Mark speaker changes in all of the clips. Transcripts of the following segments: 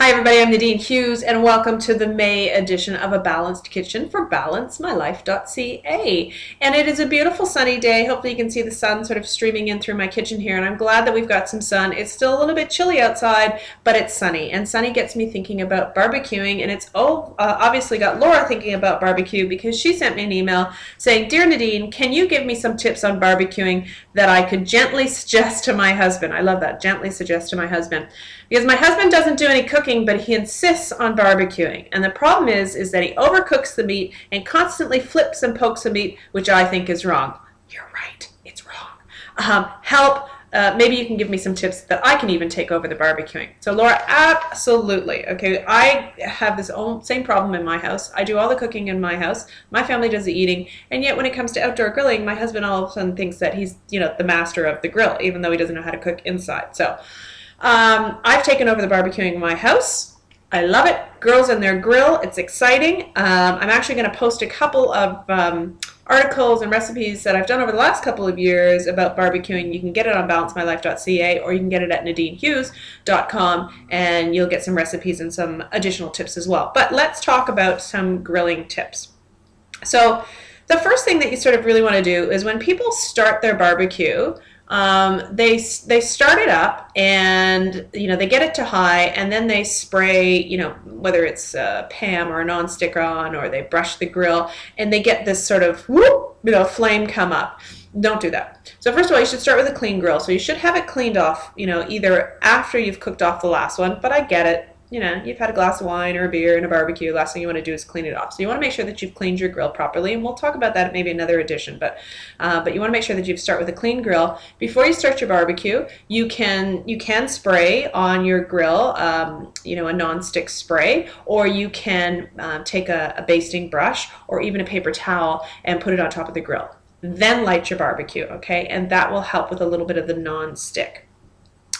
Speaker 1: Hi everybody, I'm Nadine Hughes and welcome to the May edition of A Balanced Kitchen for balanceMyLife.ca. And it is a beautiful sunny day. Hopefully you can see the sun sort of streaming in through my kitchen here, and I'm glad that we've got some sun. It's still a little bit chilly outside, but it's sunny, and sunny gets me thinking about barbecuing, and it's obviously got Laura thinking about barbecue because she sent me an email saying, "Dear Nadine, can you give me some tips on barbecuing that I could gently suggest to my husband?" I love that, gently suggest to my husband. Because my husband doesn't do any cooking, but he insists on barbecuing. And the problem is that he overcooks the meat and constantly flips and pokes the meat, which I think is wrong. You're right, it's wrong. Maybe you can give me some tips that I can even take over the barbecuing. So Laura, absolutely. Okay, I have this same problem in my house. I do all the cooking in my house. My family does the eating. And yet when it comes to outdoor grilling, my husband all of a sudden thinks that he's, the master of the grill, even though he doesn't know how to cook inside. So I've taken over the barbecuing in my house. I love it. Girls and their grill. It's exciting. I'm actually going to post a couple of articles and recipes that I've done over the last couple of years about barbecuing. You can get it on balanceMyLife.ca, or you can get it at NadineHughes.com, and you'll get some recipes and some additional tips as well. But let's talk about some grilling tips. So the first thing that you sort of really want to do is when people start their barbecue, they start it up and they get it to high, and then they spray whether it's Pam or a non-stick on, or they brush the grill and they get this sort of whoop, flame come up. Don't do that. So first of all, you should start with a clean grill. So you should have it cleaned off either after you've cooked off the last one, but I get it. You've had a glass of wine or a beer and a barbecue. Last thing you want to do is clean it off. So you want to make sure that you've cleaned your grill properly, and we'll talk about that at maybe another edition. But you want to make sure that you start with a clean grill before you start your barbecue. You can spray on your grill, a non-stick spray, or you can take a basting brush or even a paper towel and put it on top of the grill. Then light your barbecue, okay? And that will help with a little bit of the non-stick.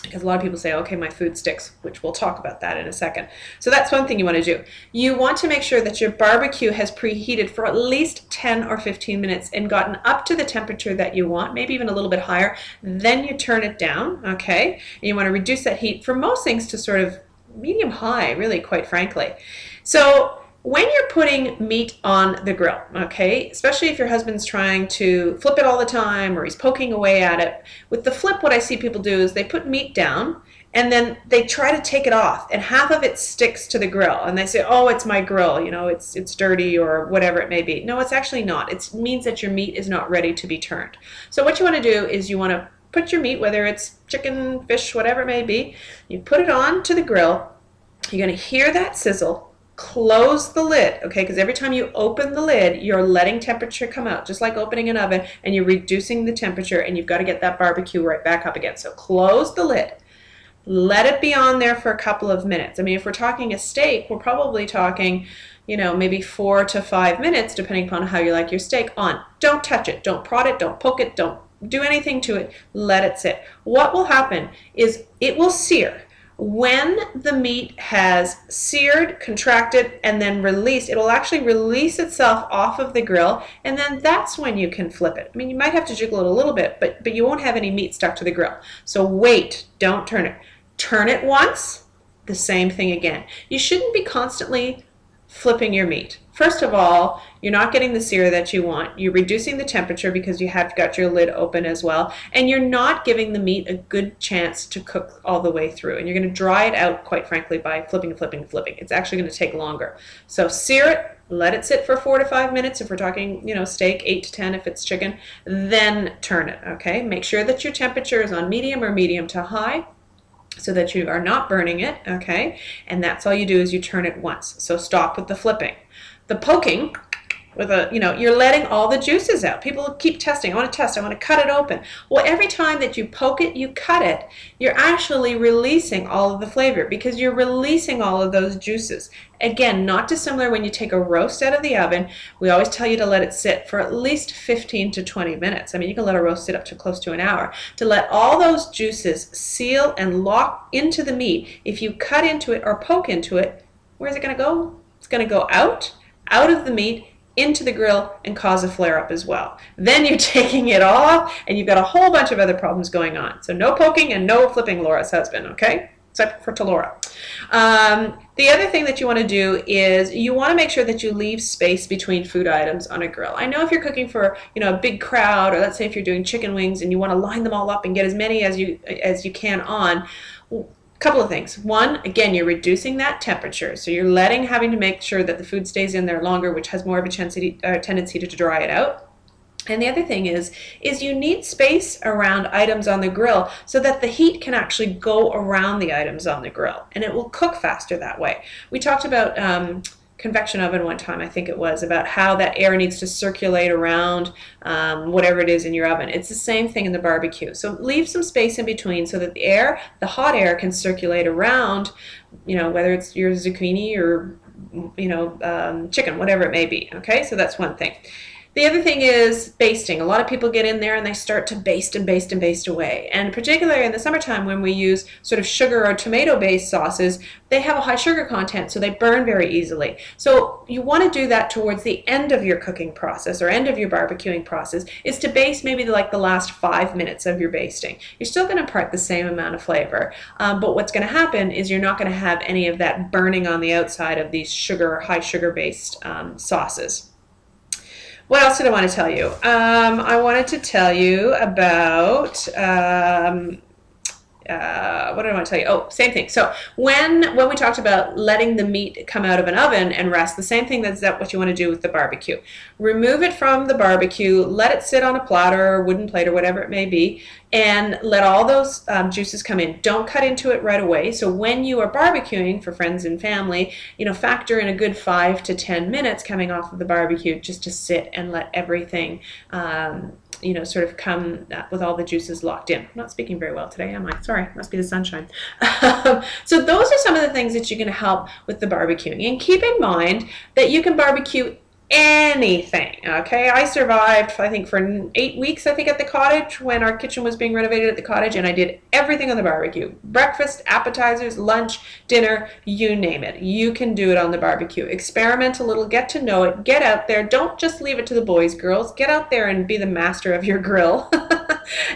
Speaker 1: Because a lot of people say, okay, my food sticks, which we'll talk about that in a second. So that's one thing you want to do. You want to make sure that your barbecue has preheated for at least 10 or 15 minutes and gotten up to the temperature that you want, maybe even a little bit higher. Then you turn it down, okay? And you want to reduce that heat for most things to sort of medium high, really, quite frankly. So when you're putting meat on the grill, okay, especially if your husband's trying to flip it all the time or he's poking away at it, with the flip, what I see people do is they put meat down and then they try to take it off, and half of it sticks to the grill, and they say, oh, it's my grill, it's dirty or whatever it may be. No, it's actually not. It means that your meat is not ready to be turned. So what you want to do is you want to put your meat, whether it's chicken, fish, whatever it may be, you put it on to the grill. You're going to hear that sizzle. Close the lid, okay, because every time you open the lid, you're letting temperature come out, just like opening an oven, and you're reducing the temperature, and you've got to get that barbecue right back up again. So close the lid. Let it be on there for a couple of minutes. I mean, if we're talking a steak, we're probably talking, maybe 4 to 5 minutes, depending upon how you like your steak, on. Don't touch it. Don't prod it. Don't poke it. Don't do anything to it. Let it sit. What will happen is it will sear. When the meat has seared, contracted, and then released, it will actually release itself off of the grill, and then that's when you can flip it. I mean, you might have to jiggle it a little bit, but you won't have any meat stuck to the grill. So wait, don't turn it. Turn it once, the same thing again. You shouldn't be constantly flipping your meat. First of all, you're not getting the sear that you want. You're reducing the temperature because you have got your lid open as well, and you're not giving the meat a good chance to cook all the way through, and you're going to dry it out, quite frankly, by flipping. It's actually going to take longer. So sear it, let it sit for 4 to 5 minutes if we're talking, steak, 8 to 10 if it's chicken, then turn it, okay? Make sure that your temperature is on medium or medium to high, so that you are not burning it, okay? And that's all you do is you turn it once. So stop with the flipping. The poking, you're letting all the juices out. People keep testing. I want to test. I want to cut it open. Well, every time that you poke it, you cut it, you're actually releasing all of the flavor because you're releasing all of those juices. Again, not dissimilar when you take a roast out of the oven. We always tell you to let it sit for at least 15 to 20 minutes. I mean, you can let a roast sit up to close to an hour. To let all those juices seal and lock into the meat, if you cut into it or poke into it, where's it going to go? It's going to go out of the meat, into the grill, and cause a flare-up as well. Then you're taking it off, and you've got a whole bunch of other problems going on. So no poking and no flipping, Laura's husband, okay? So I prefer to Laura. The other thing that you want to do is you want to make sure that you leave space between food items on a grill. I know if you're cooking for, you know, a big crowd, or let's say if you're doing chicken wings and you want to line them all up and get as many as you can on. Couple of things. One, again, you're reducing that temperature, so you're having to make sure that the food stays in there longer, which has more of a tendency to dry it out. And the other thing is you need space around items on the grill so that the heat can actually go around the items on the grill, and it will cook faster that way. We talked about convection oven one time, I think it was, about how that air needs to circulate around whatever it is in your oven. It's the same thing in the barbecue. So leave some space in between so that the hot air can circulate around, you know, whether it's your zucchini or, you know, chicken, whatever it may be. Okay, so that's one thing. The other thing is basting. A lot of people get in there and they start to baste and baste and baste away. And particularly in the summertime when we use sort of sugar or tomato-based sauces, they have a high sugar content, so they burn very easily. So you want to do that towards the end of your cooking process or end of your barbecuing process, is to baste maybe like the last 5 minutes of your basting. You're still going to impart the same amount of flavor, but what's going to happen is you're not going to have any of that burning on the outside of these high sugar-based sauces. What else did I want to tell you? I wanted to tell you about, what did I want to tell you? Oh, same thing. So when we talked about letting the meat come out of an oven and rest, the same thing, that's what you want to do with the barbecue. Remove it from the barbecue, let it sit on a platter or wooden plate or whatever it may be, and let all those juices come in. Don't cut into it right away. So when you are barbecuing for friends and family, you know, factor in a good 5 to 10 minutes coming off of the barbecue just to sit and let everything you know, sort of come with all the juices locked in. I'm not speaking very well today, am I? Sorry, must be the sunshine. So those are some of the things that you're going to help with the barbecuing. And keep in mind that you can barbecue anything. Okay, I survived, I think, for 8 weeks, I think, at the cottage when our kitchen was being renovated at the cottage, and I did everything on the barbecue. Breakfast, appetizers, lunch, dinner, you name it. You can do it on the barbecue. Experiment a little, get to know it, get out there. Don't just leave it to the boys, girls. Get out there and be the master of your grill.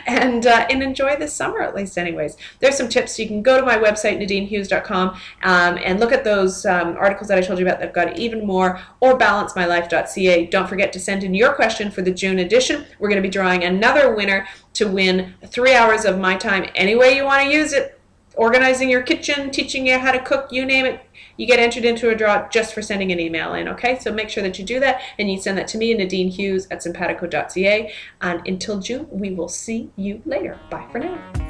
Speaker 1: And enjoy this summer, at least anyways. There's some tips. You can go to my website, NadineHughes.com, and look at those articles that I told you about. They've got even more, or balancemylife.ca. Don't forget to send in your question for the June edition. We're going to be drawing another winner to win 3 hours of my time any way you want to use it. Organizing your kitchen, teaching you how to cook, you name it. You get entered into a draw just for sending an email in, okay? So make sure that you do that, and you send that to me, Nadine Hughes at simpatico.ca. And until June, we will see you later. Bye for now.